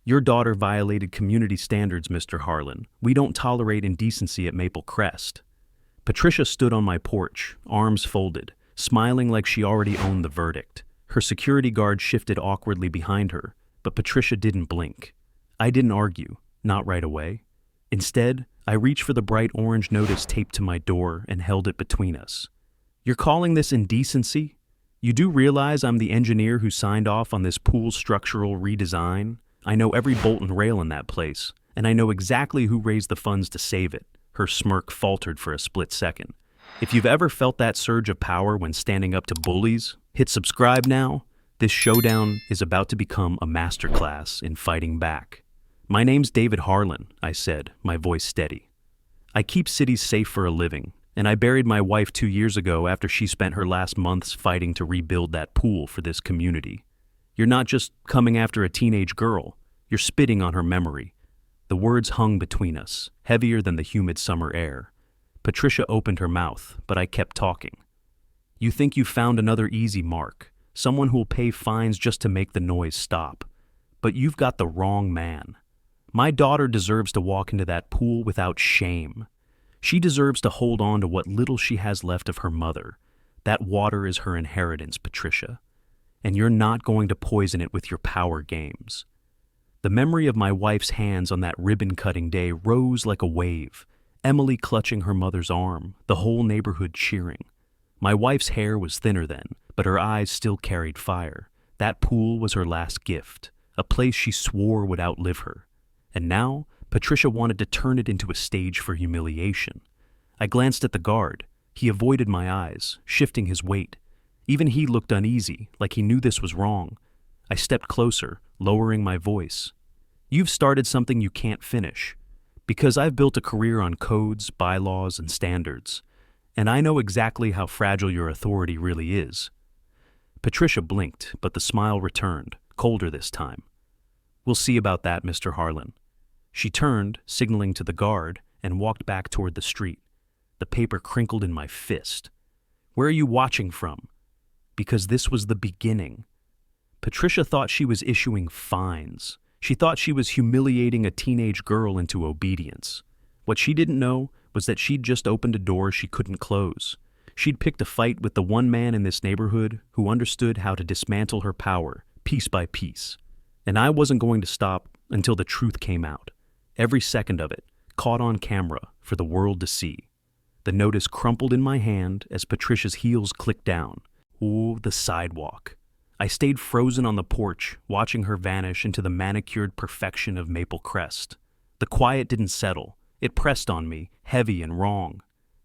Your daughter violated community standards, Mr. Harlan. We don't tolerate indecency at Maple Crest. Patricia stood on my porch, arms folded, smiling like she already owned the verdict. Her security guard shifted awkwardly behind her, but Patricia didn't blink. I didn't argue, not right away. Instead, I reached for the bright orange notice taped to my door and held it between us. You're calling this indecency? You do realize I'm the engineer who signed off on this pool structural redesign? I know every bolt and rail in that place, and I know exactly who raised the funds to save it. Her smirk faltered for a split second. If you've ever felt that surge of power when standing up to bullies, hit subscribe now. This showdown is about to become a masterclass in fighting back. My name's David Harlan, I said, my voice steady. I keep cities safe for a living, and I buried my wife 2 years ago after she spent her last months fighting to rebuild that pool for this community. You're not just coming after a teenage girl, you're spitting on her memory. The words hung between us, heavier than the humid summer air. Patricia opened her mouth, but I kept talking. You think you found another easy mark, someone who'll pay fines just to make the noise stop. But you've got the wrong man. My daughter deserves to walk into that pool without shame. She deserves to hold on to what little she has left of her mother. That water is her inheritance, Patricia. And you're not going to poison it with your power games. The memory of my wife's hands on that ribbon-cutting day rose like a wave, Emily clutching her mother's arm, the whole neighborhood cheering. My wife's hair was thinner then, but her eyes still carried fire. That pool was her last gift, a place she swore would outlive her. And now, Patricia wanted to turn it into a stage for humiliation. I glanced at the guard. He avoided my eyes, shifting his weight. Even he looked uneasy, like he knew this was wrong. I stepped closer, lowering my voice. You've started something you can't finish. Because I've built a career on codes, bylaws, and standards. And I know exactly how fragile your authority really is. Patricia blinked, but the smile returned, colder this time. We'll see about that, Mr. Harlan. She turned, signaling to the guard, and walked back toward the street. The paper crinkled in my fist. Where are you watching from? Because this was the beginning. Patricia thought she was issuing fines. She thought she was humiliating a teenage girl into obedience. What she didn't know was that she'd just opened a door she couldn't close. She'd picked a fight with the one man in this neighborhood who understood how to dismantle her power, piece by piece. And I wasn't going to stop until the truth came out. Every second of it, caught on camera for the world to see. The notice crumpled in my hand as Patricia's heels clicked down. Ooh, the sidewalk. I stayed frozen on the porch, watching her vanish into the manicured perfection of Maple Crest. The quiet didn't settle. It pressed on me, heavy and wrong.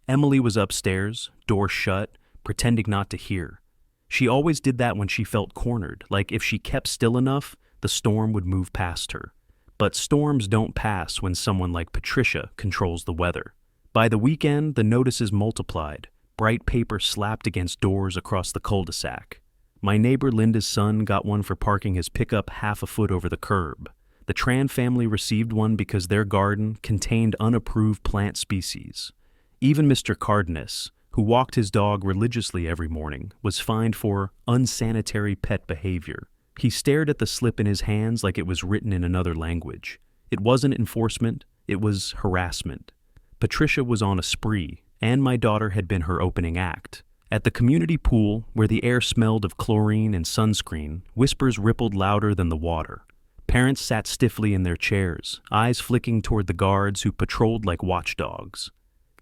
Emily was upstairs, door shut, pretending not to hear. She always did that when she felt cornered, like if she kept still enough, the storm would move past her. But storms don't pass when someone like Patricia controls the weather. By the weekend, the notices multiplied, bright paper slapped against doors across the cul-de-sac. My neighbor Linda's son got one for parking his pickup half a foot over the curb. The Tran family received one because their garden contained unapproved plant species. Even Mr. Cardenas, who walked his dog religiously every morning, was fined for unsanitary pet behavior. He stared at the slip in his hands like it was written in another language. It wasn't enforcement, it was harassment. Patricia was on a spree, and my daughter had been her opening act. At the community pool, where the air smelled of chlorine and sunscreen, whispers rippled louder than the water. Parents sat stiffly in their chairs, eyes flicking toward the guards who patrolled like watchdogs.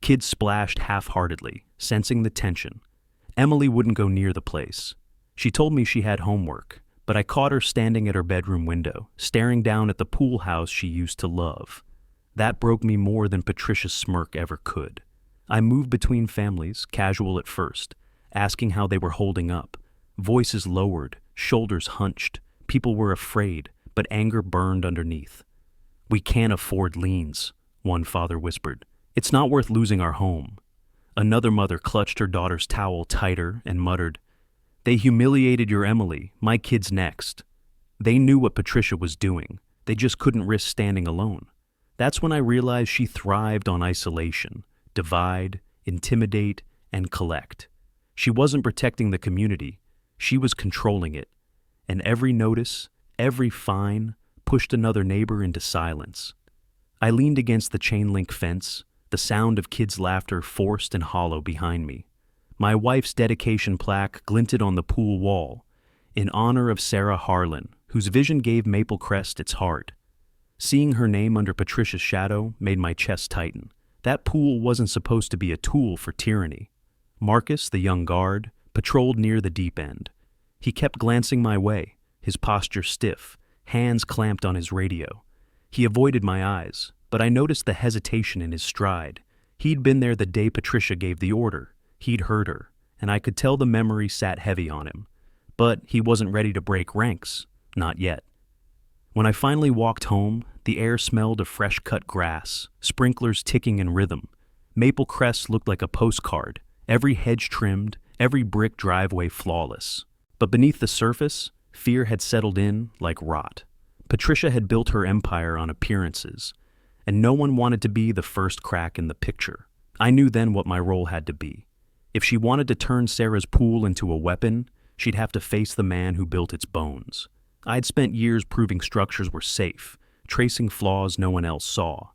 Kids splashed half-heartedly, sensing the tension. Emily wouldn't go near the place. She told me she had homework, but I caught her standing at her bedroom window, staring down at the pool house she used to love. That broke me more than Patricia's smirk ever could. I moved between families, casual at first, asking how they were holding up. Voices lowered, shoulders hunched. People were afraid, but anger burned underneath. "We can't afford liens," one father whispered. "It's not worth losing our home." Another mother clutched her daughter's towel tighter and muttered, "They humiliated your Emily, my kid's next." They knew what Patricia was doing. They just couldn't risk standing alone. That's when I realized she thrived on isolation. Divide, intimidate, and collect. She wasn't protecting the community, she was controlling it. And every notice, every fine, pushed another neighbor into silence. I leaned against the chain-link fence, the sound of kids' laughter forced and hollow behind me. My wife's dedication plaque glinted on the pool wall, in honor of Sarah Harlan, whose vision gave Maple Crest its heart. Seeing her name under Patricia's shadow made my chest tighten. That pool wasn't supposed to be a tool for tyranny. Marcus, the young guard, patrolled near the deep end. He kept glancing my way, his posture stiff, hands clamped on his radio. He avoided my eyes, but I noticed the hesitation in his stride. He'd been there the day Patricia gave the order. He'd heard her, and I could tell the memory sat heavy on him. But he wasn't ready to break ranks. Not yet. When I finally walked home, the air smelled of fresh-cut grass, sprinklers ticking in rhythm. Maple Crest looked like a postcard, every hedge trimmed, every brick driveway flawless. But beneath the surface, fear had settled in like rot. Patricia had built her empire on appearances, and no one wanted to be the first crack in the picture. I knew then what my role had to be. If she wanted to turn Sarah's pool into a weapon, she'd have to face the man who built its bones. I'd spent years proving structures were safe, tracing flaws no one else saw,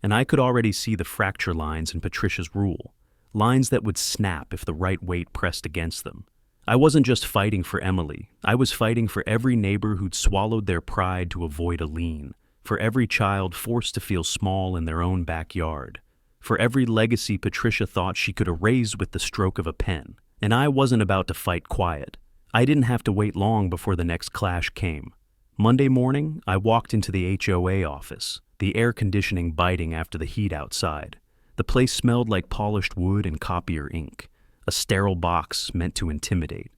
and I could already see the fracture lines in Patricia's rule, lines that would snap if the right weight pressed against them. I wasn't just fighting for Emily, I was fighting for every neighbor who'd swallowed their pride to avoid a lien, for every child forced to feel small in their own backyard, for every legacy Patricia thought she could erase with the stroke of a pen. And I wasn't about to fight quiet. I didn't have to wait long before the next clash came. Monday morning, I walked into the HOA office, the air conditioning biting after the heat outside. The place smelled like polished wood and copier ink, a sterile box meant to intimidate.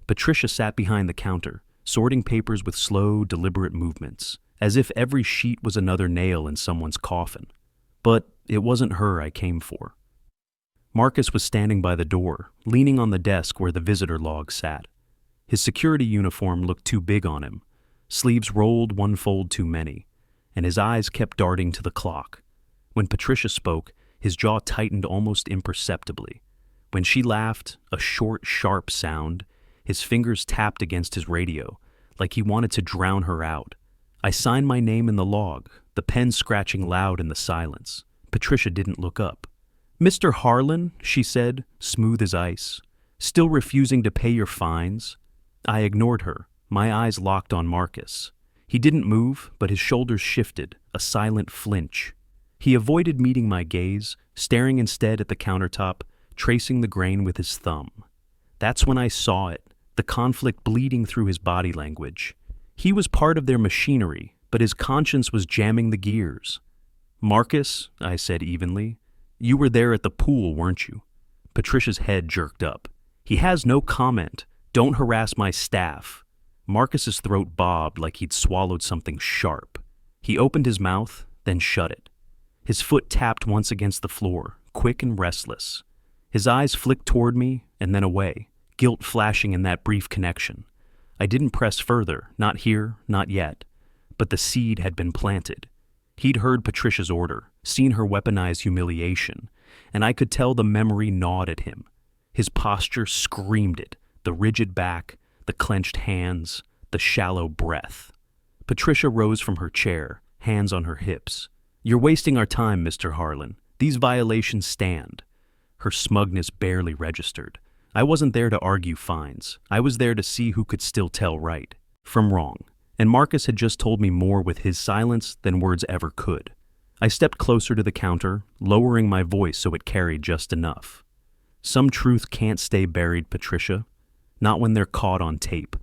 Patricia sat behind the counter, sorting papers with slow, deliberate movements, as if every sheet was another nail in someone's coffin. But it wasn't her I came for. Marcus was standing by the door, leaning on the desk where the visitor log sat. His security uniform looked too big on him, sleeves rolled one fold too many, and his eyes kept darting to the clock. When Patricia spoke, his jaw tightened almost imperceptibly. When she laughed, a short, sharp sound, his fingers tapped against his radio, like he wanted to drown her out. I signed my name in the log, the pen scratching loud in the silence. Patricia didn't look up. "Mr. Harlan," she said, smooth as ice, "still refusing to pay your fines?" I ignored her, my eyes locked on Marcus. He didn't move, but his shoulders shifted, a silent flinch. He avoided meeting my gaze, staring instead at the countertop, tracing the grain with his thumb. That's when I saw it, the conflict bleeding through his body language. He was part of their machinery, but his conscience was jamming the gears. "Marcus," I said evenly, "you were there at the pool, weren't you?" Patricia's head jerked up. "He has no comment. Don't harass my staff." Marcus's throat bobbed like he'd swallowed something sharp. He opened his mouth, then shut it. His foot tapped once against the floor, quick and restless. His eyes flicked toward me and then away, guilt flashing in that brief connection. I didn't press further, not here, not yet. But the seed had been planted. He'd heard Patricia's order, seen her weaponize humiliation, and I could tell the memory gnawed at him. His posture screamed it, the rigid back, the clenched hands, the shallow breath. Patricia rose from her chair, hands on her hips. "You're wasting our time, Mr. Harlan. These violations stand." Her smugness barely registered. I wasn't there to argue fines. I was there to see who could still tell right from wrong. And Marcus had just told me more with his silence than words ever could. I stepped closer to the counter, lowering my voice so it carried just enough. "Some truth can't stay buried, Patricia. Not when they're caught on tape."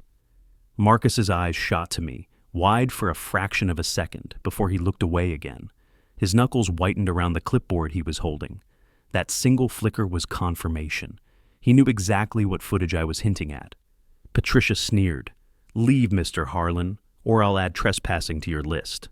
Marcus's eyes shot to me, wide for a fraction of a second, before he looked away again. His knuckles whitened around the clipboard he was holding. That single flicker was confirmation. He knew exactly what footage I was hinting at. Patricia sneered. "Leave, Mr. Harlan, or I'll add trespassing to your list."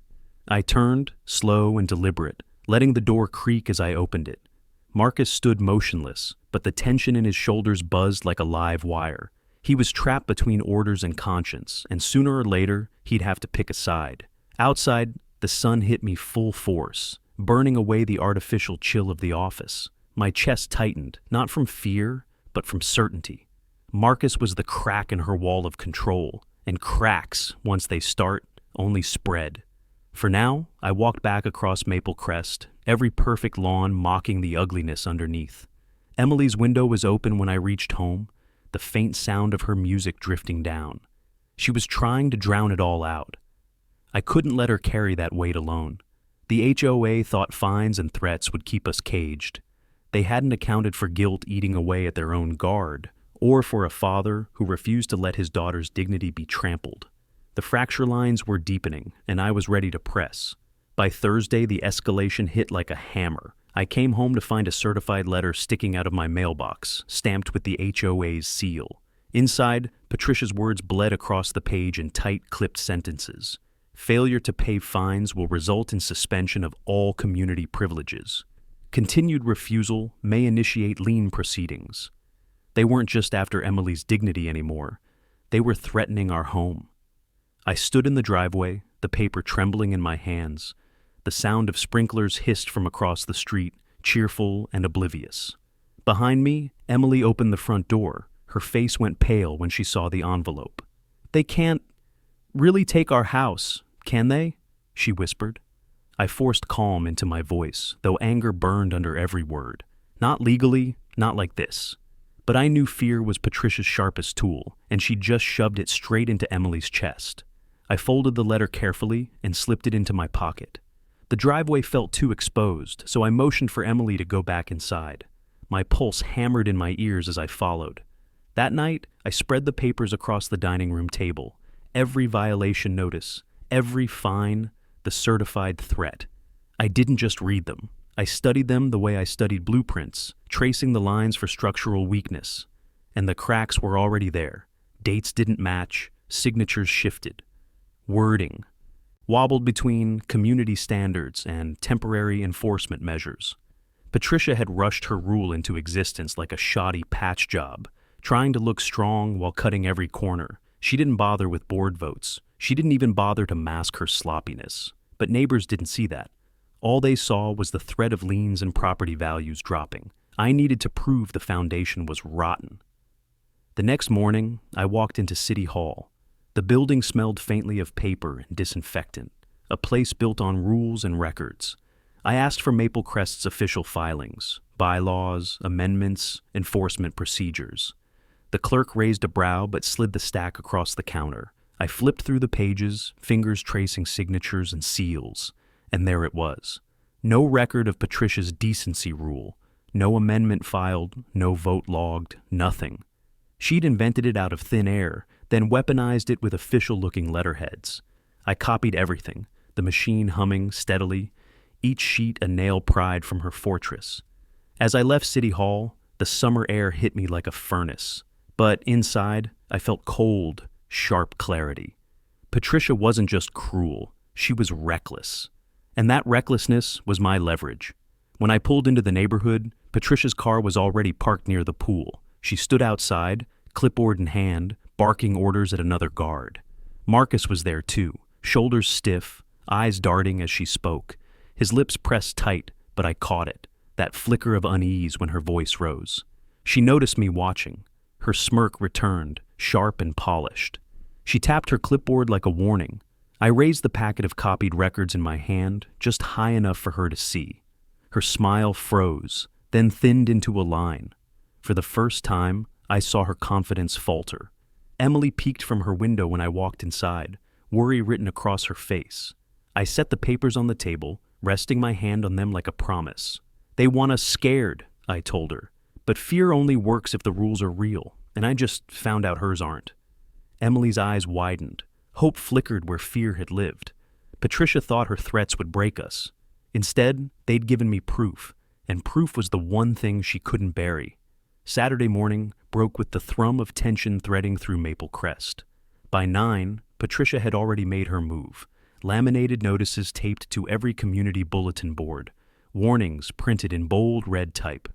I turned, slow and deliberate, letting the door creak as I opened it. Marcus stood motionless, but the tension in his shoulders buzzed like a live wire. He was trapped between orders and conscience, and sooner or later, he'd have to pick a side. Outside, the sun hit me full force, burning away the artificial chill of the office. My chest tightened, not from fear, but from certainty. Marcus was the crack in her wall of control, and cracks, once they start, only spread. For now, I walked back across Maple Crest, every perfect lawn mocking the ugliness underneath. Emily's window was open when I reached home, the faint sound of her music drifting down. She was trying to drown it all out. I couldn't let her carry that weight alone. The HOA thought fines and threats would keep us caged. They hadn't accounted for guilt eating away at their own guard, or for a father who refused to let his daughter's dignity be trampled. The fracture lines were deepening, and I was ready to press. By Thursday, the escalation hit like a hammer. I came home to find a certified letter sticking out of my mailbox, stamped with the HOA's seal. Inside, Patricia's words bled across the page in tight, clipped sentences. Failure to pay fines will result in suspension of all community privileges. Continued refusal may initiate lien proceedings. They weren't just after Emily's dignity anymore. They were threatening our home. I stood in the driveway, the paper trembling in my hands. The sound of sprinklers hissed from across the street, cheerful and oblivious. Behind me, Emily opened the front door. Her face went pale when she saw the envelope. "They can't really take our house, can they?" she whispered. I forced calm into my voice, though anger burned under every word. Not legally, not like this. But I knew fear was Patricia's sharpest tool, and she just shoved it straight into Emily's chest. I folded the letter carefully and slipped it into my pocket. The driveway felt too exposed, so I motioned for Emily to go back inside. My pulse hammered in my ears as I followed. That night, I spread the papers across the dining room table. Every violation notice, every fine, the certified threat. I didn't just read them. I studied them the way I studied blueprints, tracing the lines for structural weakness. And the cracks were already there. Dates didn't match, signatures shifted. Wording wobbled between community standards and temporary enforcement measures. Patricia had rushed her rule into existence like a shoddy patch job, trying to look strong while cutting every corner. She didn't bother with board votes. She didn't even bother to mask her sloppiness. But neighbors didn't see that. All they saw was the threat of liens and property values dropping. I needed to prove the foundation was rotten. The next morning, I walked into City Hall. The building smelled faintly of paper and disinfectant, a place built on rules and records. I asked for Maple Crest's official filings, bylaws, amendments, enforcement procedures. The clerk raised a brow but slid the stack across the counter. I flipped through the pages, fingers tracing signatures and seals, and there it was. No record of Patricia's decency rule, no amendment filed, no vote logged, nothing. She'd invented it out of thin air, then weaponized it with official-looking letterheads. I copied everything, the machine humming steadily, each sheet a nail pried from her fortress. As I left City Hall, the summer air hit me like a furnace, but inside, I felt cold, sharp clarity. Patricia wasn't just cruel, she was reckless. And that recklessness was my leverage. When I pulled into the neighborhood, Patricia's car was already parked near the pool. She stood outside, clipboard in hand, barking orders at another guard. Marcus was there too, shoulders stiff, eyes darting as she spoke. His lips pressed tight, but I caught it, that flicker of unease when her voice rose. She noticed me watching. Her smirk returned, sharp and polished. She tapped her clipboard like a warning. I raised the packet of copied records in my hand, just high enough for her to see. Her smile froze, then thinned into a line. For the first time, I saw her confidence falter. Emily peeked from her window when I walked inside, worry written across her face. I set the papers on the table, resting my hand on them like a promise. "They want us scared," I told her. "But fear only works if the rules are real, and I just found out hers aren't." Emily's eyes widened. Hope flickered where fear had lived. Patricia thought her threats would break us. Instead, they'd given me proof, and proof was the one thing she couldn't bury. Saturday morning broke with the thrum of tension threading through Maple Crest. By 9, Patricia had already made her move. Laminated notices taped to every community bulletin board. Warnings printed in bold red type.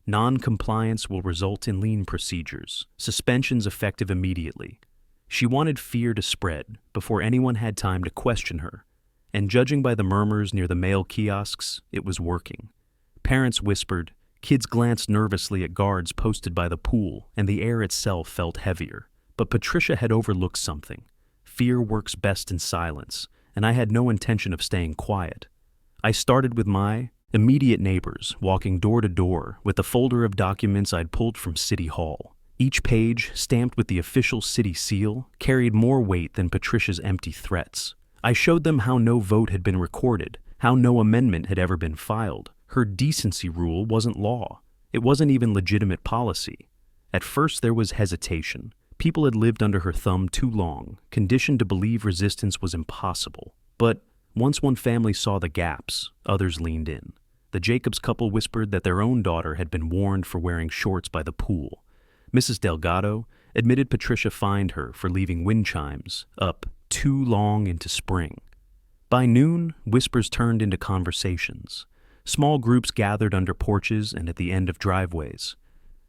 Non-compliance will result in lien procedures. Suspensions effective immediately. She wanted fear to spread before anyone had time to question her. And judging by the murmurs near the mail kiosks, it was working. Parents whispered. Kids glanced nervously at guards posted by the pool, and the air itself felt heavier. But Patricia had overlooked something. Fear works best in silence, and I had no intention of staying quiet. I started with my immediate neighbors, walking door to door with a folder of documents I'd pulled from City Hall. Each page, stamped with the official city seal, carried more weight than Patricia's empty threats. I showed them how no vote had been recorded, how no amendment had ever been filed. Her decency rule wasn't law. It wasn't even legitimate policy. At first there was hesitation. People had lived under her thumb too long, conditioned to believe resistance was impossible. But once one family saw the gaps, others leaned in. The Jacobs couple whispered that their own daughter had been warned for wearing shorts by the pool. Mrs. Delgado admitted Patricia fined her for leaving wind chimes up too long into spring. By noon, whispers turned into conversations. Small groups gathered under porches and at the end of driveways.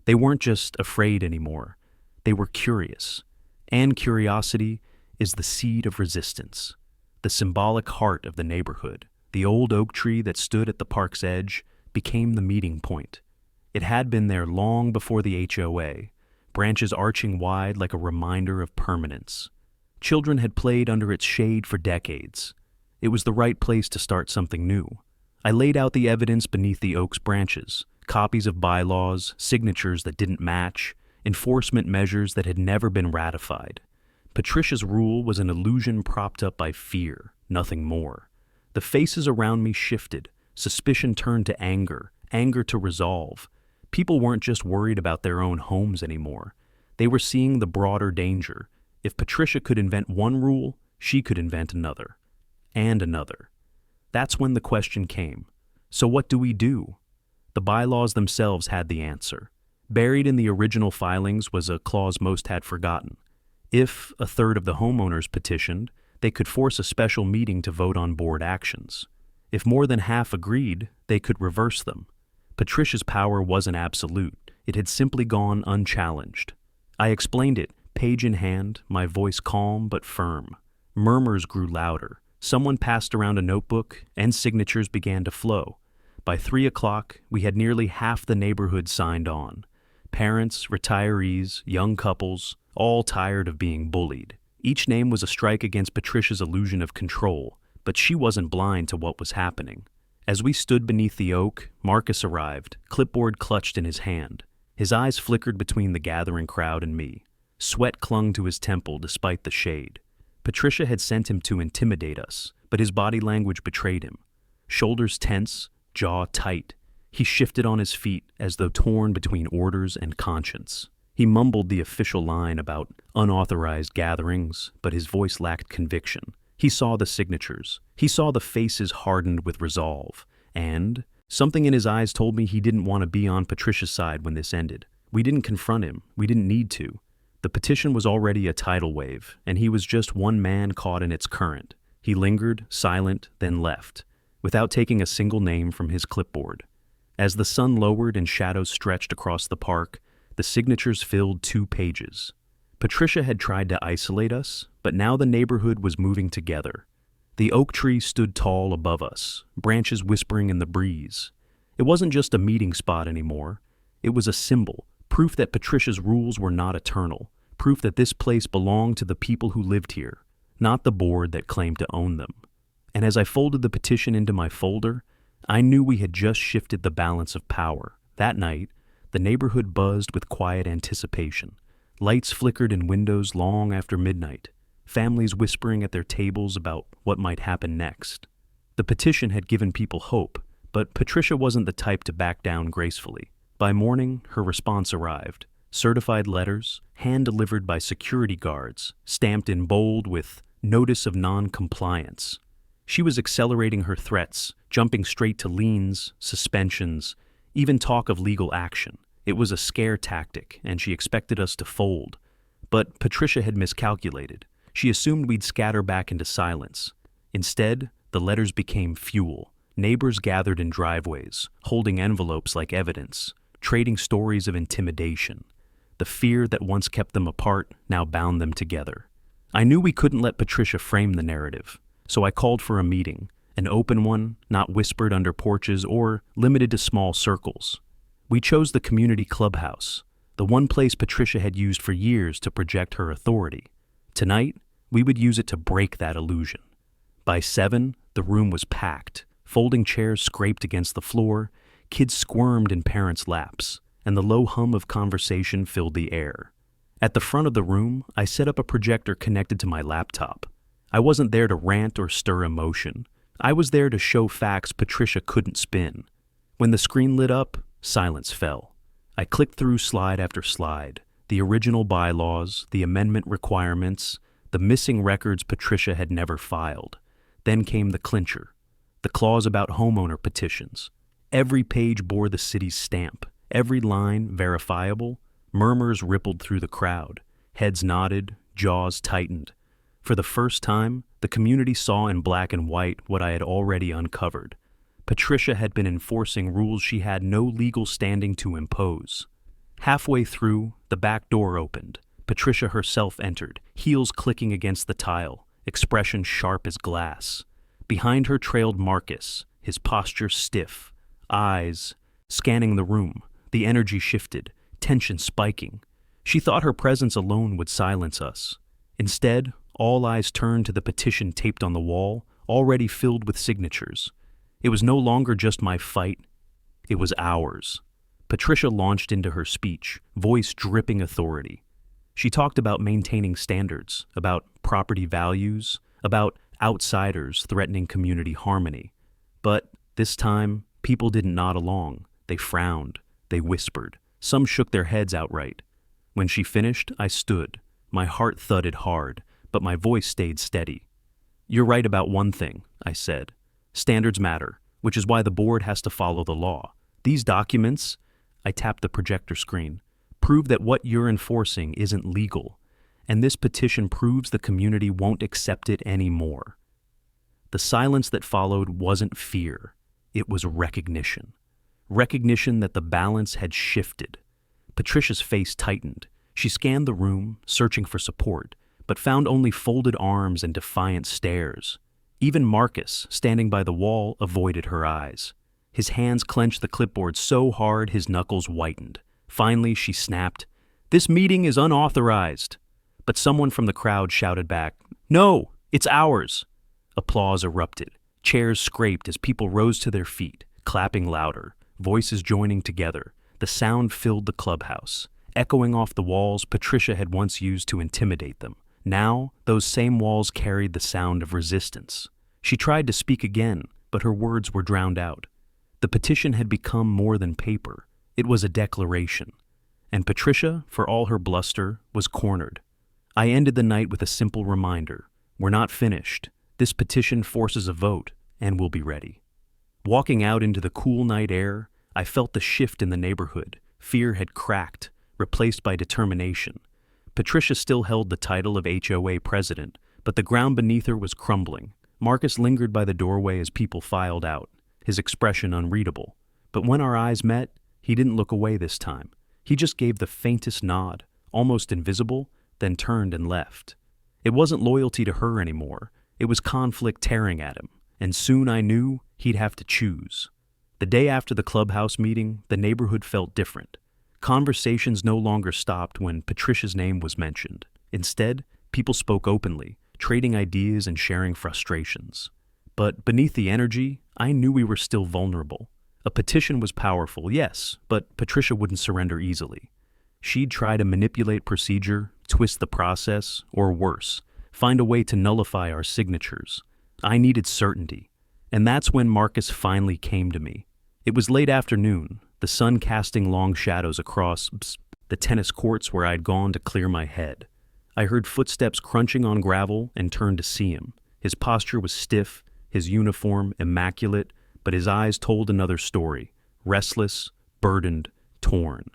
They weren't just afraid anymore. They were curious. And curiosity is the seed of resistance. The symbolic heart of the neighborhood, the old oak tree that stood at the park's edge, became the meeting point. It had been there long before the HOA, branches arching wide like a reminder of permanence. Children had played under its shade for decades. It was the right place to start something new. I laid out the evidence beneath the oak's branches, copies of bylaws, signatures that didn't match, enforcement measures that had never been ratified. Patricia's rule was an illusion propped up by fear, nothing more. The faces around me shifted. Suspicion turned to anger, anger to resolve. People weren't just worried about their own homes anymore. They were seeing the broader danger. If Patricia could invent one rule, she could invent another. And another. That's when the question came. So what do we do? The bylaws themselves had the answer. Buried in the original filings was a clause most had forgotten. If a third of the homeowners petitioned, they could force a special meeting to vote on board actions. If more than half agreed, they could reverse them. Patricia's power wasn't absolute. It had simply gone unchallenged. I explained it, page in hand, my voice calm but firm. Murmurs grew louder. Someone passed around a notebook, and signatures began to flow. By 3 o'clock, we had nearly half the neighborhood signed on. Parents, retirees, young couples, all tired of being bullied. Each name was a strike against Patricia's illusion of control, but she wasn't blind to what was happening. As we stood beneath the oak, Marcus arrived, clipboard clutched in his hand. His eyes flickered between the gathering crowd and me. Sweat clung to his temple despite the shade. Patricia had sent him to intimidate us, but his body language betrayed him. Shoulders tense, jaw tight. He shifted on his feet as though torn between orders and conscience. He mumbled the official line about unauthorized gatherings, but his voice lacked conviction. He saw the signatures. He saw the faces hardened with resolve. And something in his eyes told me he didn't want to be on Patricia's side when this ended. We didn't confront him. We didn't need to. The petition was already a tidal wave, and he was just one man caught in its current. He lingered, silent, then left, without taking a single name from his clipboard. As the sun lowered and shadows stretched across the park, the signatures filled 2 pages. Patricia had tried to isolate us, but now the neighborhood was moving together. The oak tree stood tall above us, branches whispering in the breeze. It wasn't just a meeting spot anymore. It was a symbol, proof that Patricia's rules were not eternal, proof that this place belonged to the people who lived here, not the board that claimed to own them. And as I folded the petition into my folder, I knew we had just shifted the balance of power. That night, the neighborhood buzzed with quiet anticipation. Lights flickered in windows long after midnight, families whispering at their tables about what might happen next. The petition had given people hope, but Patricia wasn't the type to back down gracefully. By morning, her response arrived. Certified letters, hand-delivered by security guards, stamped in bold with notice of non-compliance. She was accelerating her threats, jumping straight to liens, suspensions, even talk of legal action. It was a scare tactic, and she expected us to fold. But Patricia had miscalculated. She assumed we'd scatter back into silence. Instead, the letters became fuel. Neighbors gathered in driveways, holding envelopes like evidence, trading stories of intimidation. The fear that once kept them apart now bound them together. I knew we couldn't let Patricia frame the narrative, so I called for a meeting, an open one, not whispered under porches or limited to small circles. We chose the community clubhouse, the one place Patricia had used for years to project her authority. Tonight, We would use it to break that illusion. By 7, the room was packed. Folding chairs scraped against the floor, kids squirmed in parents' laps, and the low hum of conversation filled the air. At the front of the room, I set up a projector connected to my laptop. I wasn't there to rant or stir emotion. I was there to show facts Patricia couldn't spin. When the screen lit up, silence fell. I clicked through slide after slide, the original bylaws, the amendment requirements, the missing records Patricia had never filed. Then came the clincher, the clause about homeowner petitions. Every page bore the city's stamp, every line verifiable. Murmurs rippled through the crowd. Heads nodded, jaws tightened. For the first time, the community saw in black and white what I had already uncovered. Patricia had been enforcing rules she had no legal standing to impose. Halfway through, the back door opened. Patricia herself entered, heels clicking against the tile, expression sharp as glass. Behind her trailed Marcus, his posture stiff, eyes scanning the room. The energy shifted, tension spiking. She thought her presence alone would silence us. Instead, all eyes turned to the petition taped on the wall, already filled with signatures. It was no longer just my fight, it was ours. Patricia launched into her speech, voice dripping authority. She talked about maintaining standards, about property values, about outsiders threatening community harmony. But this time, people didn't nod along. They frowned. They whispered. Some shook their heads outright. When she finished, I stood. My heart thudded hard, but my voice stayed steady. "You're right about one thing," I said. "Standards matter, which is why the board has to follow the law. These documents," I tapped the projector screen, "prove that what you're enforcing isn't legal, and this petition proves the community won't accept it anymore." The silence that followed wasn't fear. It was recognition. Recognition that the balance had shifted. Patricia's face tightened. She scanned the room, searching for support, but found only folded arms and defiant stares. Even Marcus, standing by the wall, avoided her eyes. His hands clenched the clipboard so hard his knuckles whitened. Finally, she snapped, "This meeting is unauthorized." But someone from the crowd shouted back, "No, it's ours." Applause erupted. Chairs scraped as people rose to their feet, clapping louder, voices joining together. The sound filled the clubhouse, echoing off the walls Patricia had once used to intimidate them. Now, those same walls carried the sound of resistance. She tried to speak again, but her words were drowned out. The petition had become more than paper. It was a declaration. And Patricia, for all her bluster, was cornered. I ended the night with a simple reminder. We're not finished. This petition forces a vote, and we'll be ready. Walking out into the cool night air, I felt the shift in the neighborhood. Fear had cracked, replaced by determination. Patricia still held the title of HOA president, but the ground beneath her was crumbling. Marcus lingered by the doorway as people filed out, his expression unreadable. But when our eyes met, he didn't look away this time. He just gave the faintest nod, almost invisible, then turned and left. It wasn't loyalty to her anymore. It was conflict tearing at him, and soon I knew he'd have to choose. The day after the clubhouse meeting, the neighborhood felt different. Conversations no longer stopped when Patricia's name was mentioned. Instead, people spoke openly, trading ideas and sharing frustrations. But beneath the energy, I knew we were still vulnerable. A petition was powerful, yes, but Patricia wouldn't surrender easily. She'd try to manipulate procedure, twist the process, or worse, find a way to nullify our signatures. I needed certainty. And that's when Marcus finally came to me. It was late afternoon, the sun casting long shadows across the tennis courts where I'd gone to clear my head. I heard footsteps crunching on gravel and turned to see him. His posture was stiff, his uniform immaculate, but his eyes told another story, restless, burdened, torn.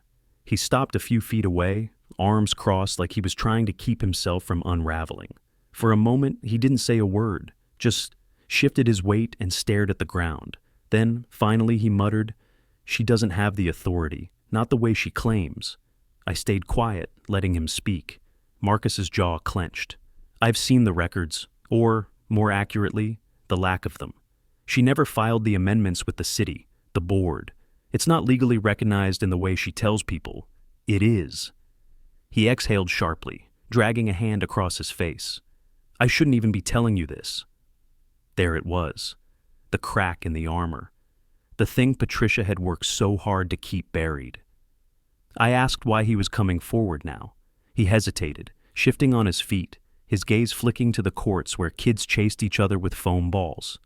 He stopped a few feet away, arms crossed like he was trying to keep himself from unraveling. For a moment, he didn't say a word, just shifted his weight and stared at the ground. Then, finally, he muttered, "She doesn't have the authority, not the way she claims." I stayed quiet, letting him speak. Marcus's jaw clenched. "I've seen the records, or, more accurately, the lack of them. She never filed the amendments with the city, the board. It's not legally recognized in the way she tells people. It is." He exhaled sharply, dragging a hand across his face. I shouldn't even be telling you this. There it was, the crack in the armor, the thing Patricia had worked so hard to keep buried. I asked why he was coming forward now. He hesitated, shifting on his feet, his gaze flicking to the courts where kids chased each other with foam balls.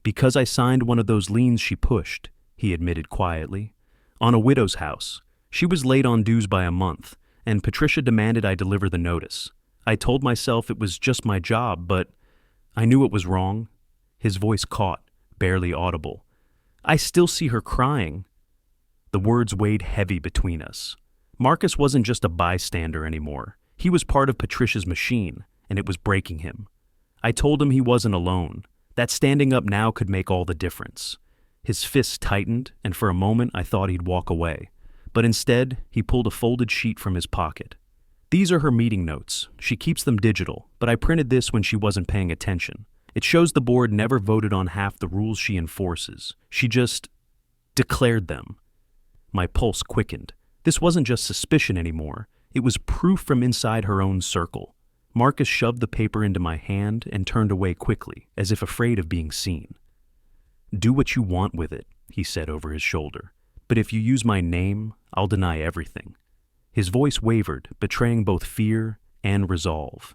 Because I signed one of those liens she pushed, he admitted quietly. On a widow's house. She was late on dues by a month, and Patricia demanded I deliver the notice. I told myself it was just my job, but I knew it was wrong. His voice caught, barely audible. I still see her crying. The words weighed heavy between us. Marcus wasn't just a bystander anymore. He was part of Patricia's machine, and it was breaking him. I told him he wasn't alone, that standing up now could make all the difference. His fists tightened, and for a moment I thought he'd walk away. But instead, he pulled a folded sheet from his pocket. These are her meeting notes. She keeps them digital, but I printed this when she wasn't paying attention. It shows the board never voted on half the rules she enforces. She just declared them. My pulse quickened. This wasn't just suspicion anymore. It was proof from inside her own circle. Marcus shoved the paper into my hand and turned away quickly, as if afraid of being seen. Do what you want with it, he said over his shoulder. But if you use my name, I'll deny everything. His voice wavered, betraying both fear and resolve.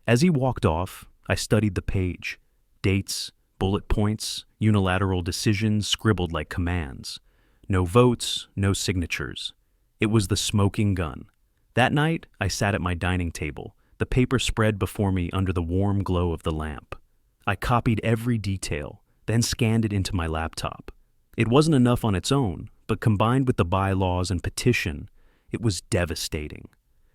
As he walked off, I studied the page. Dates, bullet points, unilateral decisions scribbled like commands. No votes, no signatures. It was the smoking gun. That night, I sat at my dining table, the paper spread before me under the warm glow of the lamp. I copied every detail, then scanned it into my laptop. It wasn't enough on its own, but combined with the bylaws and petition, it was devastating.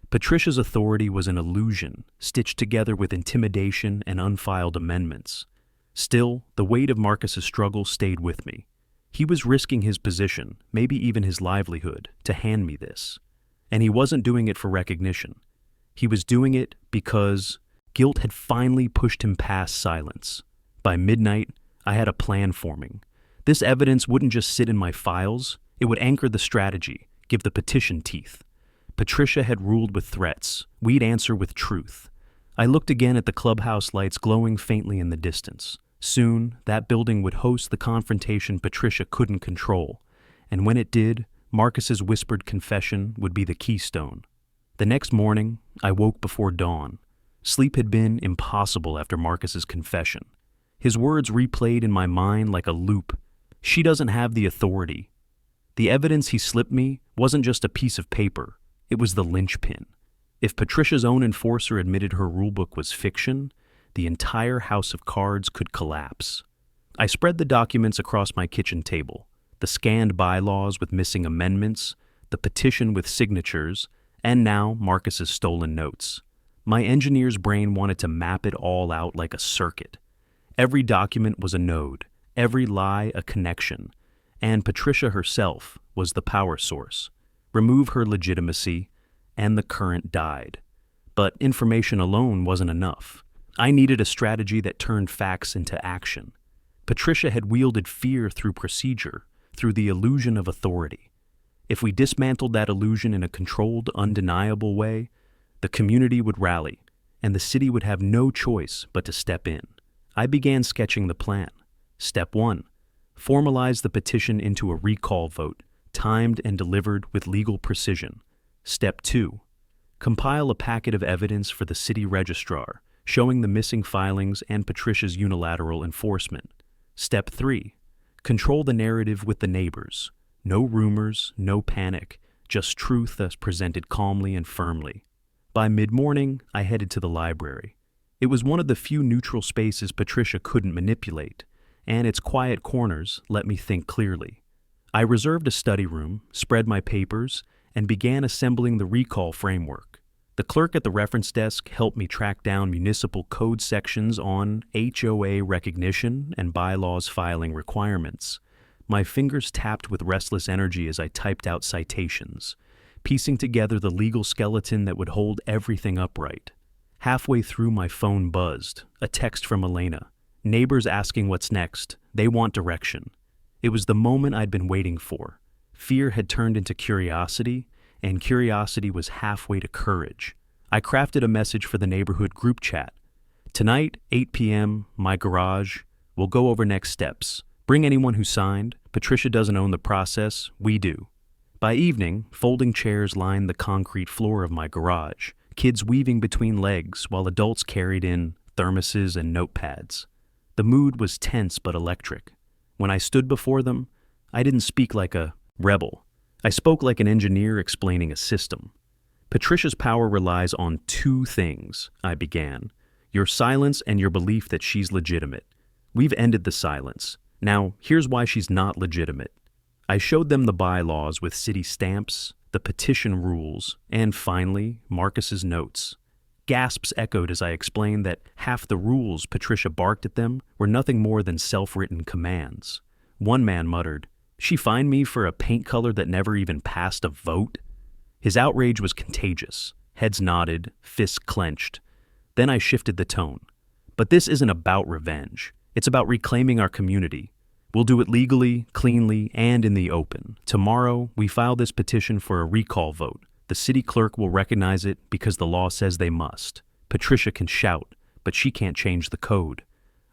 Patricia's authority was an illusion, stitched together with intimidation and unfiled amendments. Still, the weight of Marcus's struggle stayed with me. He was risking his position, maybe even his livelihood, to hand me this. And he wasn't doing it for recognition. He was doing it because guilt had finally pushed him past silence. By midnight, I had a plan forming. This evidence wouldn't just sit in my files, it would anchor the strategy, give the petition teeth. Patricia had ruled with threats. We'd answer with truth. I looked again at the clubhouse lights glowing faintly in the distance. Soon, that building would host the confrontation Patricia couldn't control. And when it did, Marcus's whispered confession would be the keystone. The next morning, I woke before dawn. Sleep had been impossible after Marcus's confession. His words replayed in my mind like a loop. She doesn't have the authority. The evidence he slipped me wasn't just a piece of paper. It was the linchpin. If Patricia's own enforcer admitted her rulebook was fiction, the entire house of cards could collapse. I spread the documents across my kitchen table, the scanned bylaws with missing amendments, the petition with signatures, and now Marcus's stolen notes. My engineer's brain wanted to map it all out like a circuit. Every document was a node, every lie a connection, and Patricia herself was the power source. Remove her legitimacy, and the current died. But information alone wasn't enough. I needed a strategy that turned facts into action. Patricia had wielded fear through procedure, through the illusion of authority. If we dismantled that illusion in a controlled, undeniable way, the community would rally, and the city would have no choice but to step in. I began sketching the plan. Step 1. Formalize the petition into a recall vote, timed and delivered with legal precision. Step 2. Compile a packet of evidence for the city registrar, showing the missing filings and Patricia's unilateral enforcement. Step 3. Control the narrative with the neighbors. No rumors, no panic, just truth as presented calmly and firmly. By mid-morning, I headed to the library. It was one of the few neutral spaces Patricia couldn't manipulate, and its quiet corners let me think clearly. I reserved a study room, spread my papers, and began assembling the recall framework. The clerk at the reference desk helped me track down municipal code sections on HOA recognition and bylaws filing requirements. My fingers tapped with restless energy as I typed out citations, piecing together the legal skeleton that would hold everything upright. Halfway through, my phone buzzed, a text from Elena. Neighbors asking what's next. They want direction. It was the moment I'd been waiting for. Fear had turned into curiosity, and curiosity was halfway to courage. I crafted a message for the neighborhood group chat. Tonight, 8 p.m., my garage. We'll go over next steps. Bring anyone who signed. Patricia doesn't own the process, we do. By evening, folding chairs lined the concrete floor of my garage, kids weaving between legs while adults carried in thermoses and notepads. The mood was tense but electric. When I stood before them, I didn't speak like a rebel. I spoke like an engineer explaining a system. Patricia's power relies on two things, I began. Your silence and your belief that she's legitimate. We've ended the silence. Now, here's why she's not legitimate. I showed them the bylaws with city stamps, the petition rules, and finally, Marcus's notes. Gasps echoed as I explained that half the rules Patricia barked at them were nothing more than self-written commands. One man muttered, "She fined me for a paint color that never even passed a vote?" His outrage was contagious. Heads nodded, fists clenched. Then I shifted the tone. But this isn't about revenge. It's about reclaiming our community. We'll do it legally, cleanly, and in the open. Tomorrow, we file this petition for a recall vote. The city clerk will recognize it because the law says they must. Patricia can shout, but she can't change the code.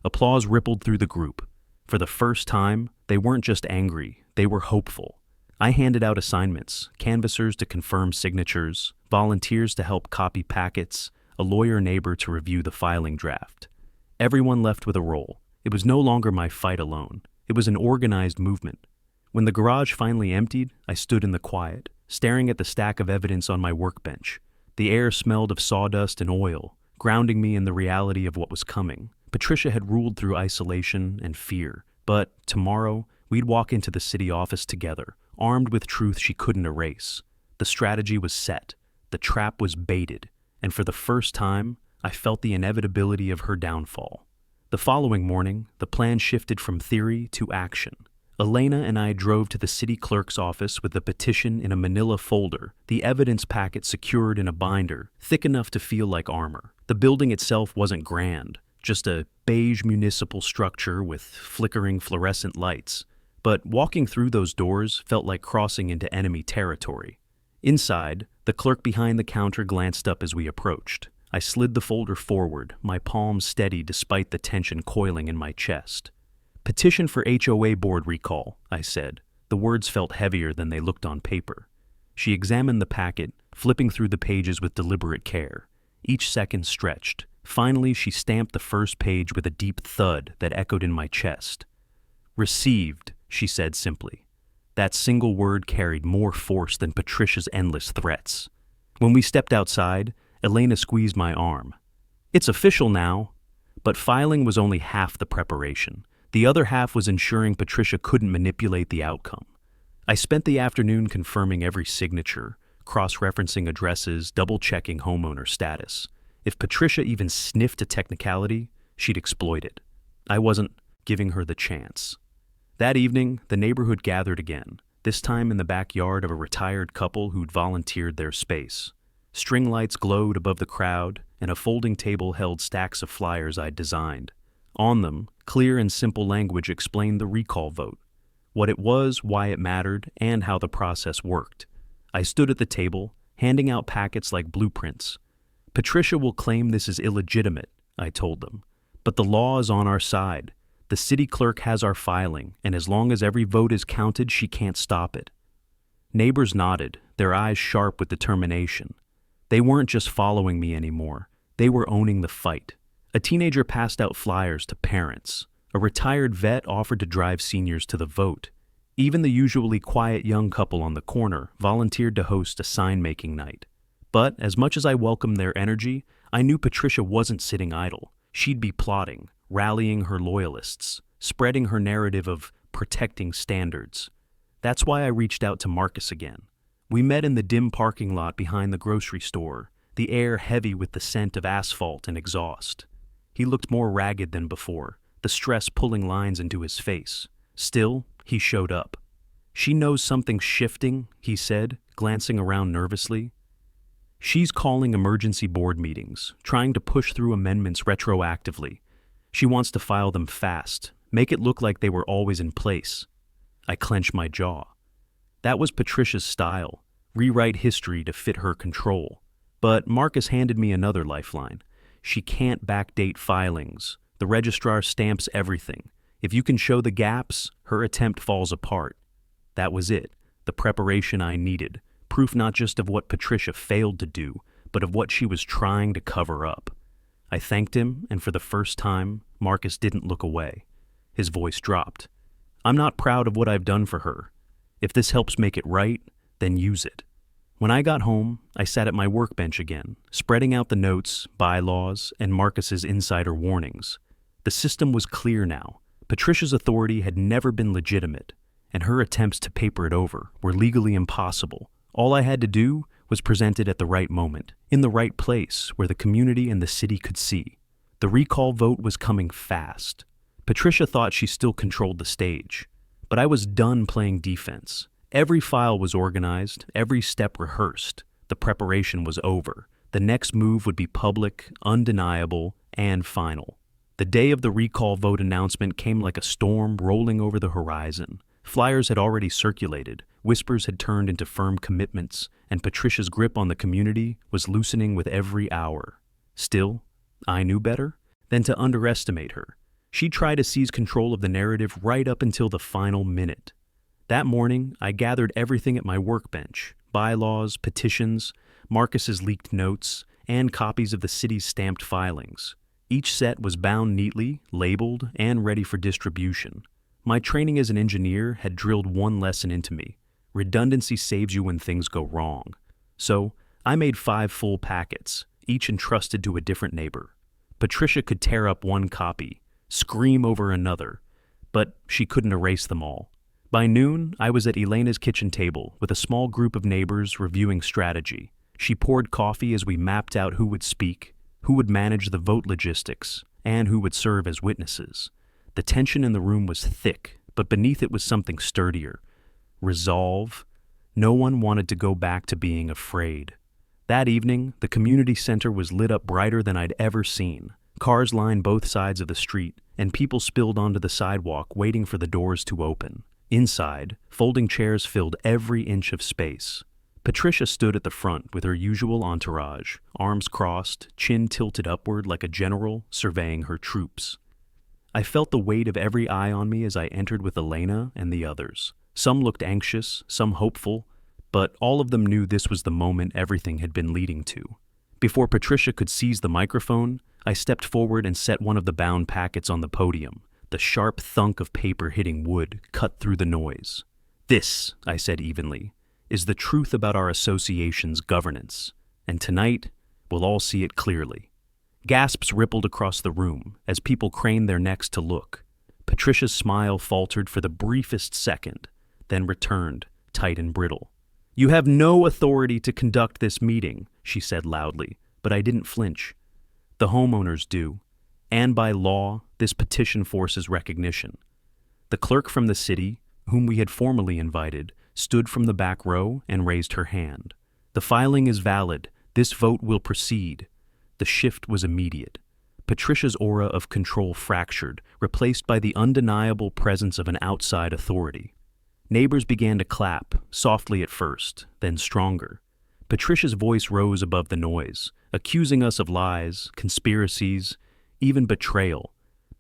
Applause rippled through the group. For the first time, they weren't just angry, they were hopeful. I handed out assignments, canvassers to confirm signatures, volunteers to help copy packets, a lawyer neighbor to review the filing draft. Everyone left with a role. It was no longer my fight alone. It was an organized movement. When the garage finally emptied, I stood in the quiet, staring at the stack of evidence on my workbench. The air smelled of sawdust and oil, grounding me in the reality of what was coming. Patricia had ruled through isolation and fear, but tomorrow we'd walk into the city office together, armed with truth she couldn't erase. The strategy was set, the trap was baited, and for the first time, I felt the inevitability of her downfall. The following morning, the plan shifted from theory to action. Elena and I drove to the city clerk's office with the petition in a manila folder, the evidence packet secured in a binder, thick enough to feel like armor. The building itself wasn't grand, just a beige municipal structure with flickering fluorescent lights. But walking through those doors felt like crossing into enemy territory. Inside, the clerk behind the counter glanced up as we approached. I slid the folder forward, my palms steady despite the tension coiling in my chest. "Petition for HOA board recall," I said. The words felt heavier than they looked on paper. She examined the packet, flipping through the pages with deliberate care. Each second stretched. Finally, she stamped the first page with a deep thud that echoed in my chest. "Received," she said simply. That single word carried more force than Patricia's endless threats. When we stepped outside, Elena squeezed my arm. "It's official now." But filing was only half the preparation. The other half was ensuring Patricia couldn't manipulate the outcome. I spent the afternoon confirming every signature, cross-referencing addresses, double-checking homeowner status. If Patricia even sniffed a technicality, she'd exploit it. I wasn't giving her the chance. That evening, the neighborhood gathered again, this time in the backyard of a retired couple who'd volunteered their space. String lights glowed above the crowd, and a folding table held stacks of flyers I'd designed. On them, clear and simple language explained the recall vote, what it was, why it mattered, and how the process worked. I stood at the table, handing out packets like blueprints. "Patricia will claim this is illegitimate," I told them, "but the law is on our side. The city clerk has our filing, and as long as every vote is counted, she can't stop it." Neighbors nodded, their eyes sharp with determination. They weren't just following me anymore. They were owning the fight. A teenager passed out flyers to parents. A retired vet offered to drive seniors to the vote. Even the usually quiet young couple on the corner volunteered to host a sign-making night. But as much as I welcomed their energy, I knew Patricia wasn't sitting idle. She'd be plotting, rallying her loyalists, spreading her narrative of protecting standards. That's why I reached out to Marcus again. We met in the dim parking lot behind the grocery store, the air heavy with the scent of asphalt and exhaust. He looked more ragged than before, the stress pulling lines into his face. Still, he showed up. "She knows something's shifting," he said, glancing around nervously. "She's calling emergency board meetings, trying to push through amendments retroactively. She wants to file them fast, make it look like they were always in place." I clenched my jaw. That was Patricia's style, rewrite history to fit her control. But Marcus handed me another lifeline. She can't backdate filings. The registrar stamps everything. If you can show the gaps, her attempt falls apart. That was it, the preparation I needed. Proof not just of what Patricia failed to do, but of what she was trying to cover up. I thanked him, and for the first time, Marcus didn't look away. His voice dropped. I'm not proud of what I've done for her. If this helps make it right, then use it. When I got home, I sat at my workbench again, spreading out the notes, bylaws, and Marcus's insider warnings. The system was clear now. Patricia's authority had never been legitimate, and her attempts to paper it over were legally impossible. All I had to do was present it at the right moment, in the right place where the community and the city could see. The recall vote was coming fast. Patricia thought she still controlled the stage, but I was done playing defense. Every file was organized, every step rehearsed. The preparation was over. The next move would be public, undeniable, and final. The day of the recall vote announcement came like a storm rolling over the horizon. Flyers had already circulated, whispers had turned into firm commitments, and Patricia's grip on the community was loosening with every hour. Still, I knew better than to underestimate her. She tried to seize control of the narrative right up until the final minute. That morning, I gathered everything at my workbench: bylaws, petitions, Marcus's leaked notes, and copies of the city's stamped filings. Each set was bound neatly, labeled, and ready for distribution. My training as an engineer had drilled one lesson into me: redundancy saves you when things go wrong. So, I made 5 full packets, each entrusted to a different neighbor. Patricia could tear up one copy, scream over another, but she couldn't erase them all. By noon, I was at Elena's kitchen table with a small group of neighbors reviewing strategy. She poured coffee as we mapped out who would speak, who would manage the vote logistics, and who would serve as witnesses. The tension in the room was thick, but beneath it was something sturdier: resolve. No one wanted to go back to being afraid. That evening, the community center was lit up brighter than I'd ever seen. Cars lined both sides of the street, and people spilled onto the sidewalk waiting for the doors to open. Inside, folding chairs filled every inch of space. Patricia stood at the front with her usual entourage, arms crossed, chin tilted upward like a general surveying her troops. I felt the weight of every eye on me as I entered with Elena and the others. Some looked anxious, some hopeful, but all of them knew this was the moment everything had been leading to. Before Patricia could seize the microphone, I stepped forward and set one of the bound packets on the podium. The sharp thunk of paper hitting wood cut through the noise. "This," I said evenly, "is the truth about our association's governance, and tonight we'll all see it clearly." Gasps rippled across the room as people craned their necks to look. Patricia's smile faltered for the briefest second, then returned, tight and brittle. "You have no authority to conduct this meeting," she said loudly, but I didn't flinch. "The homeowners do, and by law, this petition forces recognition." The clerk from the city, whom we had formally invited, stood from the back row and raised her hand. "The filing is valid. This vote will proceed." The shift was immediate. Patricia's aura of control fractured, replaced by the undeniable presence of an outside authority. Neighbors began to clap, softly at first, then stronger. Patricia's voice rose above the noise, accusing us of lies, conspiracies, even betrayal.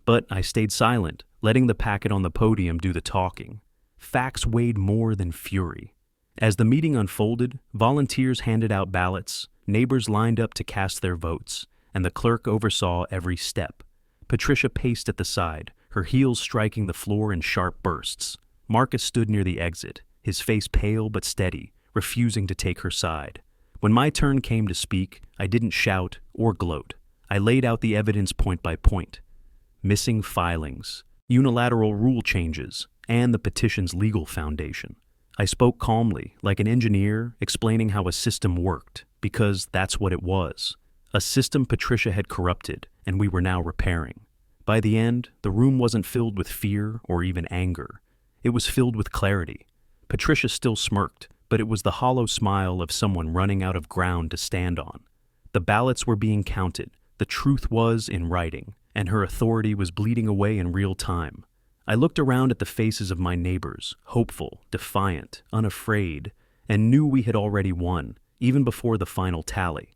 But I stayed silent, letting the packet on the podium do the talking. Facts weighed more than fury. As the meeting unfolded, volunteers handed out ballots, neighbors lined up to cast their votes, and the clerk oversaw every step. Patricia paced at the side, her heels striking the floor in sharp bursts. Marcus stood near the exit, his face pale but steady, refusing to take her side. When my turn came to speak, I didn't shout or gloat. I laid out the evidence point by point. Missing filings, unilateral rule changes, and the petition's legal foundation. I spoke calmly, like an engineer explaining how a system worked, because that's what it was. A system Patricia had corrupted, and we were now repairing. By the end, the room wasn't filled with fear or even anger. It was filled with clarity. Patricia still smirked, but it was the hollow smile of someone running out of ground to stand on. The ballots were being counted, the truth was in writing, and her authority was bleeding away in real time. I looked around at the faces of my neighbors, hopeful, defiant, unafraid, and knew we had already won, even before the final tally.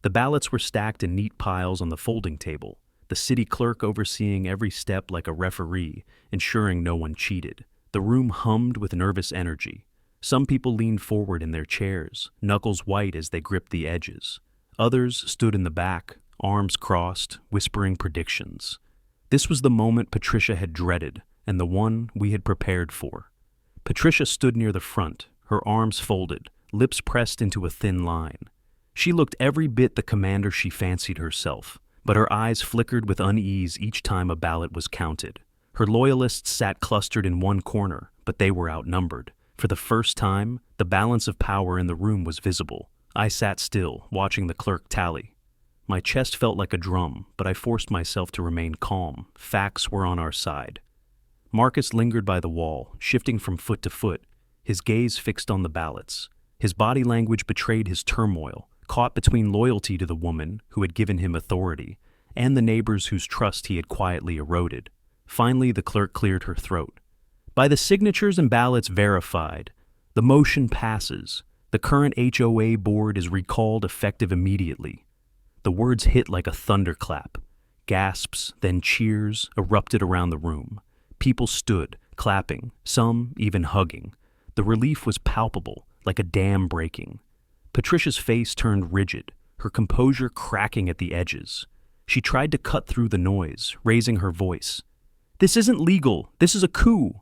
The ballots were stacked in neat piles on the folding table, the city clerk overseeing every step like a referee, ensuring no one cheated. The room hummed with nervous energy. Some people leaned forward in their chairs, knuckles white as they gripped the edges. Others stood in the back, arms crossed, whispering predictions. This was the moment Patricia had dreaded, and the one we had prepared for. Patricia stood near the front, her arms folded, lips pressed into a thin line. She looked every bit the commander she fancied herself, but her eyes flickered with unease each time a ballot was counted. Her loyalists sat clustered in one corner, but they were outnumbered. For the first time, the balance of power in the room was visible. I sat still, watching the clerk tally. My chest felt like a drum, but I forced myself to remain calm. Facts were on our side. Marcus lingered by the wall, shifting from foot to foot, his gaze fixed on the ballots. His body language betrayed his turmoil, caught between loyalty to the woman who had given him authority and the neighbors whose trust he had quietly eroded. Finally, the clerk cleared her throat. By the signatures and ballots verified, the motion passes. The current HOA board is recalled effective immediately. The words hit like a thunderclap. Gasps, then cheers, erupted around the room. People stood, clapping, some even hugging. The relief was palpable, like a dam breaking. Patricia's face turned rigid, her composure cracking at the edges. She tried to cut through the noise, raising her voice. "This isn't legal. This is a coup."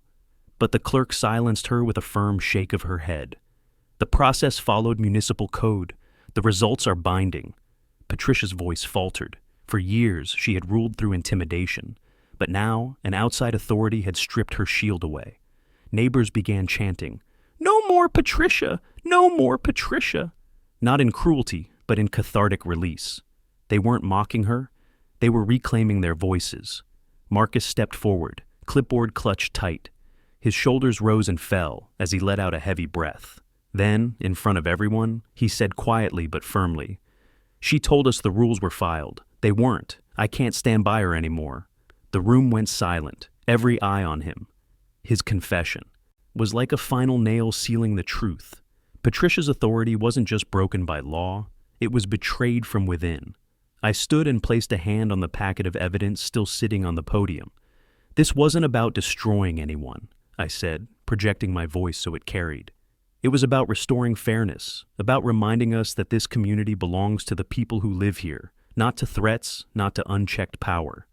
But the clerk silenced her with a firm shake of her head. "The process followed municipal code. The results are binding." Patricia's voice faltered. For years, she had ruled through intimidation. But now, an outside authority had stripped her shield away. Neighbors began chanting, "No more Patricia! No more Patricia!" Not in cruelty, but in cathartic release. They weren't mocking her. They were reclaiming their voices. Marcus stepped forward, clipboard clutched tight. His shoulders rose and fell as he let out a heavy breath. Then, in front of everyone, he said quietly but firmly, "She told us the rules were filed. They weren't. I can't stand by her anymore." The room went silent, every eye on him. His confession was like a final nail sealing the truth. Patricia's authority wasn't just broken by law, it was betrayed from within. I stood and placed a hand on the packet of evidence still sitting on the podium. "This wasn't about destroying anyone," I said, projecting my voice so it carried. "It was about restoring fairness, about reminding us that this community belongs to the people who live here, not to threats, not to unchecked power."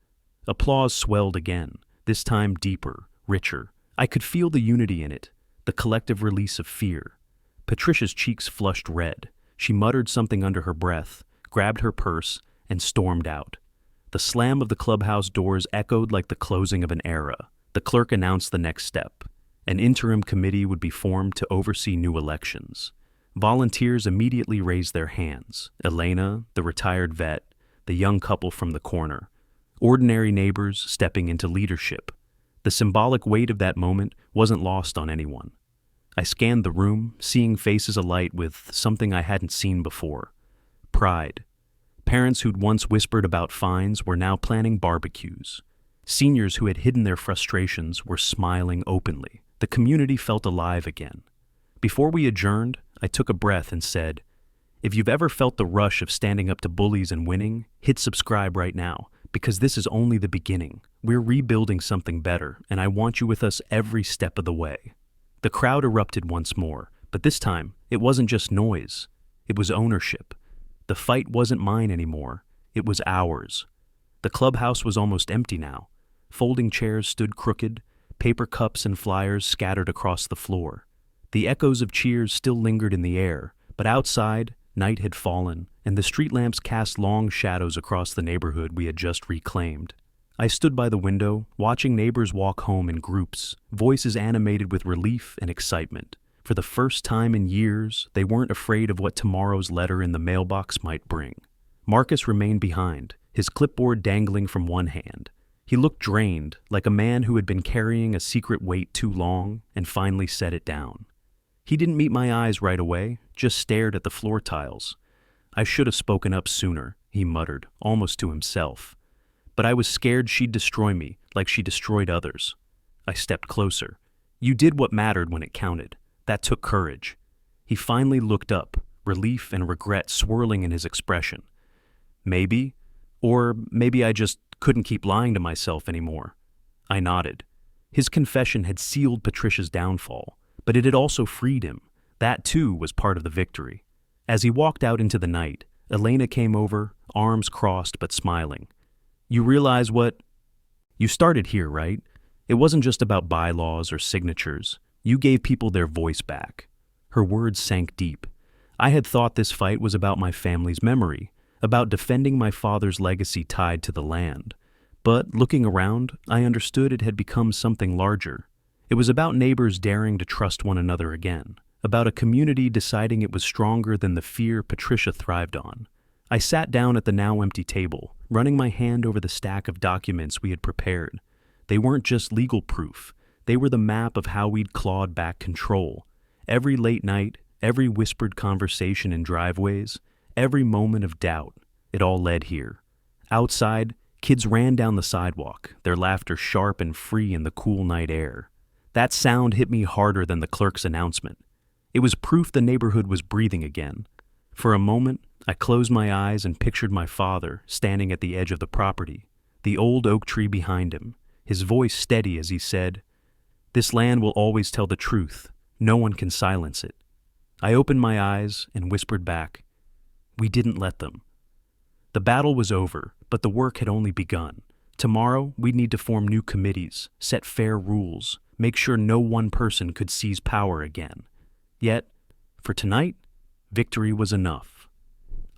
Applause swelled again, this time deeper, richer. I could feel the unity in it, the collective release of fear. Patricia's cheeks flushed red. She muttered something under her breath, grabbed her purse, and stormed out. The slam of the clubhouse doors echoed like the closing of an era. The clerk announced the next step. An interim committee would be formed to oversee new elections. Volunteers immediately raised their hands. Elena, the retired vet, the young couple from the corner. Ordinary neighbors stepping into leadership. The symbolic weight of that moment wasn't lost on anyone. I scanned the room, seeing faces alight with something I hadn't seen before. Pride. Parents who'd once whispered about fines were now planning barbecues. Seniors who had hidden their frustrations were smiling openly. The community felt alive again. Before we adjourned, I took a breath and said, "If you've ever felt the rush of standing up to bullies and winning, hit subscribe right now, because this is only the beginning. We're rebuilding something better, and I want you with us every step of the way." The crowd erupted once more, but this time, it wasn't just noise. It was ownership. The fight wasn't mine anymore. It was ours. The clubhouse was almost empty now. Folding chairs stood crooked, paper cups and flyers scattered across the floor. The echoes of cheers still lingered in the air, but outside, night had fallen, and the street lamps cast long shadows across the neighborhood we had just reclaimed. I stood by the window, watching neighbors walk home in groups, voices animated with relief and excitement. For the first time in years, they weren't afraid of what tomorrow's letter in the mailbox might bring. Marcus remained behind, his clipboard dangling from one hand. He looked drained, like a man who had been carrying a secret weight too long and finally set it down. He didn't meet my eyes right away, just stared at the floor tiles. "I should have spoken up sooner," he muttered, almost to himself. "But I was scared she'd destroy me, like she destroyed others." I stepped closer. "You did what mattered when it counted. That took courage." He finally looked up, relief and regret swirling in his expression. Maybe. Or maybe I just couldn't keep lying to myself anymore. I nodded. His confession had sealed Patricia's downfall, but it had also freed him. That, too, was part of the victory. As he walked out into the night, Elena came over, arms crossed but smiling. You realize what? You started here, right? It wasn't just about bylaws or signatures. You gave people their voice back. Her words sank deep. I had thought this fight was about my family's memory, about defending my father's legacy tied to the land. But looking around, I understood it had become something larger. It was about neighbors daring to trust one another again, about a community deciding it was stronger than the fear Patricia thrived on. I sat down at the now empty table, running my hand over the stack of documents we had prepared. They weren't just legal proof. They were the map of how we'd clawed back control. Every late night, every whispered conversation in driveways, every moment of doubt, it all led here. Outside, kids ran down the sidewalk, their laughter sharp and free in the cool night air. That sound hit me harder than the clerk's announcement. It was proof the neighborhood was breathing again. For a moment, I closed my eyes and pictured my father standing at the edge of the property, the old oak tree behind him, his voice steady as he said, "This land will always tell the truth. No one can silence it." I opened my eyes and whispered back, "We didn't let them." The battle was over, but the work had only begun. Tomorrow, we'd need to form new committees, set fair rules, make sure no one person could seize power again. Yet, for tonight, victory was enough.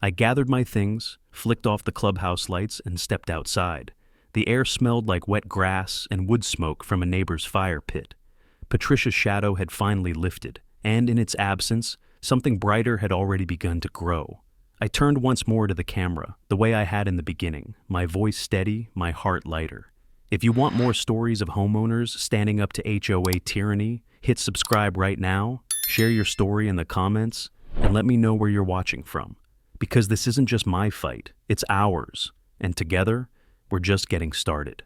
I gathered my things, flicked off the clubhouse lights, and stepped outside. The air smelled like wet grass and wood smoke from a neighbor's fire pit. Patricia's shadow had finally lifted, and in its absence, something brighter had already begun to grow. I turned once more to the camera, the way I had in the beginning, my voice steady, my heart lighter. If you want more stories of homeowners standing up to HOA tyranny, hit subscribe right now, share your story in the comments, and let me know where you're watching from. Because this isn't just my fight, it's ours, and together, we're just getting started.